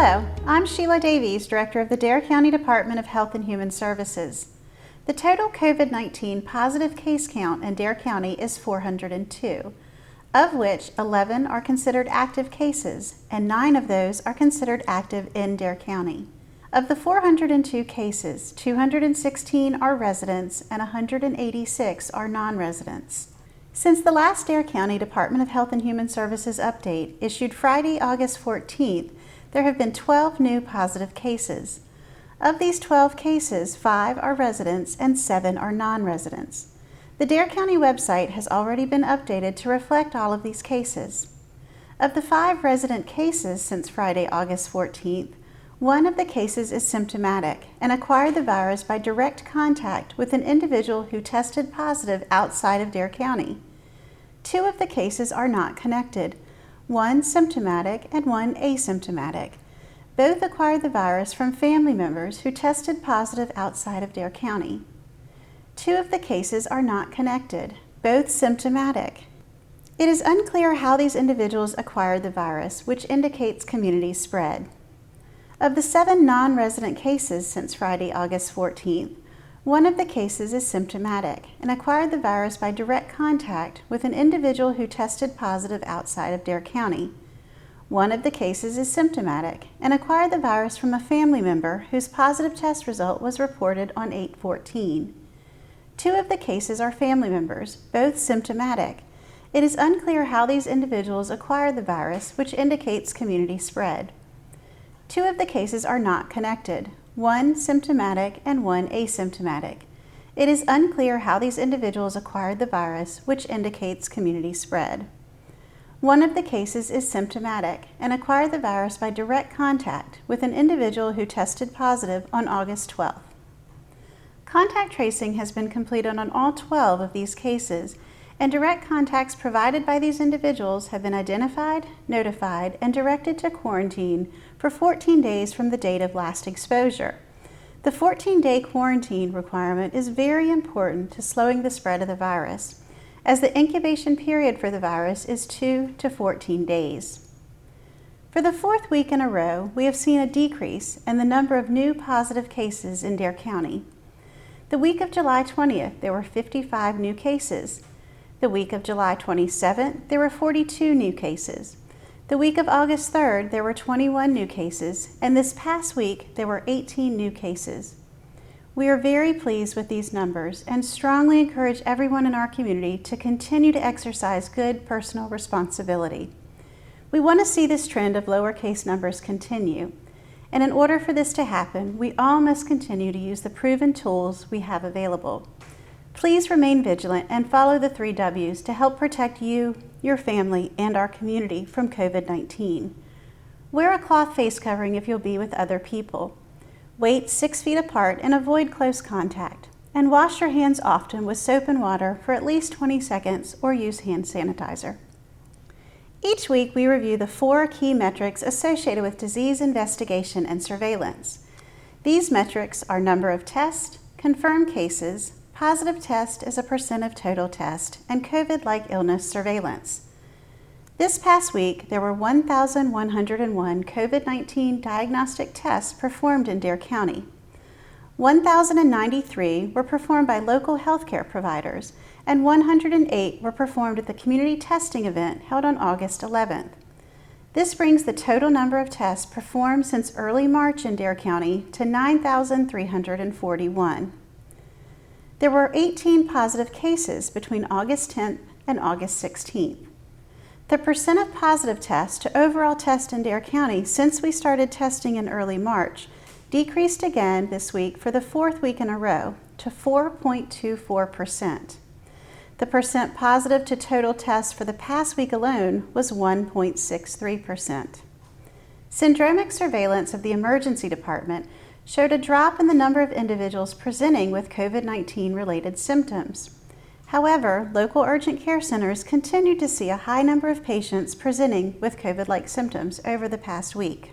Hello, I'm Sheila Davies, Director of the Dare County Department of Health and Human Services. The total COVID-19 positive case count in Dare County is 402, of which 11 are considered active cases and 9 of those are considered active in Dare County. Of the 402 cases, 216 are residents and 186 are non-residents. Since the last Dare County Department of Health and Human Services update issued Friday, August 14th, there have been 12 new positive cases. Of these 12 cases, 5 are residents and 7 are non-residents. The Dare County website has already been updated to reflect all of these cases. Of the 5 resident cases since Friday, August 14th, 1 of the cases is symptomatic and acquired the virus by direct contact with an individual who tested positive outside of Dare County. 2 of the cases are not connected, 1 symptomatic and 1 asymptomatic. Both acquired the virus from family members who tested positive outside of Dare County. 2 of the cases are not connected, both symptomatic. It is unclear how these individuals acquired the virus, which indicates community spread. Of the 7 non-resident cases since Friday, August 14th, 1 of the cases is symptomatic and acquired the virus by direct contact with an individual who tested positive outside of Dare County. 1 of the cases is symptomatic and acquired the virus from a family member whose positive test result was reported on 8/14. 2 of the cases are family members, both symptomatic. It is unclear how these individuals acquired the virus, which indicates community spread. 2 of the cases are not connected, 1 symptomatic and 1 asymptomatic. It is unclear how these individuals acquired the virus, which indicates community spread. 1 of the cases is symptomatic and acquired the virus by direct contact with an individual who tested positive on August 12th. Contact tracing has been completed on all 12 of these cases, and direct contacts provided by these individuals have been identified, notified, and directed to quarantine for 14 days from the date of last exposure. The 14-day quarantine requirement is very important to slowing the spread of the virus, as the incubation period for the virus is 2 to 14 days. For the 4th week in a row, we have seen a decrease in the number of new positive cases in Dare County. The week of July 20th, there were 55 new cases. The week of July 27th, there were 42 new cases. The week of August 3rd, there were 21 new cases, and this past week, there were 18 new cases. We are very pleased with these numbers and strongly encourage everyone in our community to continue to exercise good personal responsibility. We want to see this trend of lower case numbers continue, and in order for this to happen, we all must continue to use the proven tools we have available. Please remain vigilant and follow the 3 W's to help protect you, your family, and our community from COVID-19. Wear a cloth face covering if you'll be with other people. Wait 6 feet apart and avoid close contact. And wash your hands often with soap and water for at least 20 seconds or use hand sanitizer. Each week we review the 4 key metrics associated with disease investigation and surveillance. These metrics are number of tests, confirmed cases, positive test as a % of total test, and COVID-like illness surveillance. This past week, there were 1,101 COVID-19 diagnostic tests performed in Dare County. 1,093 were performed by local healthcare providers, and 108 were performed at the community testing event held on August 11th. This brings the total number of tests performed since early March in Dare County to 9,341. There were 18 positive cases between August 10th and August 16th. The % of positive tests to overall tests in Dare County since we started testing in early March decreased again this week for the 4th week in a row to 4.24%. The % positive to total tests for the past week alone was 1.63%. Syndromic surveillance of the emergency department showed a drop in the number of individuals presenting with COVID-19 related symptoms. However, local urgent care centers continued to see a high number of patients presenting with COVID-like symptoms over the past week.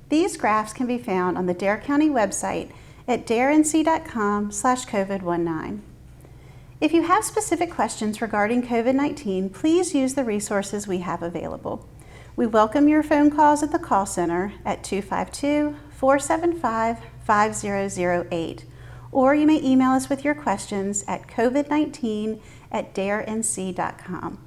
These graphs can be found on the Dare County website at darenc.com/COVID-19. If you have specific questions regarding COVID-19, please use the resources we have available. We welcome your phone calls at the call center at 252-475-5008, or you may email us with your questions at covid19@darenc.com.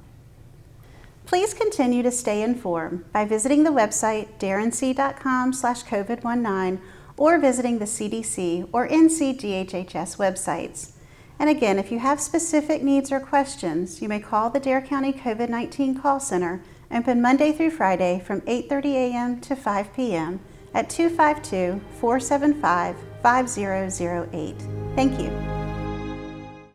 Please continue to stay informed by visiting the website darenc.com/COVID-19 or visiting the CDC or NCDHHS websites. And again, if you have specific needs or questions, you may call the Dare County COVID-19 call center, open Monday through Friday from 8:30 a.m. to 5 p.m. at 252-475-5008. Thank you.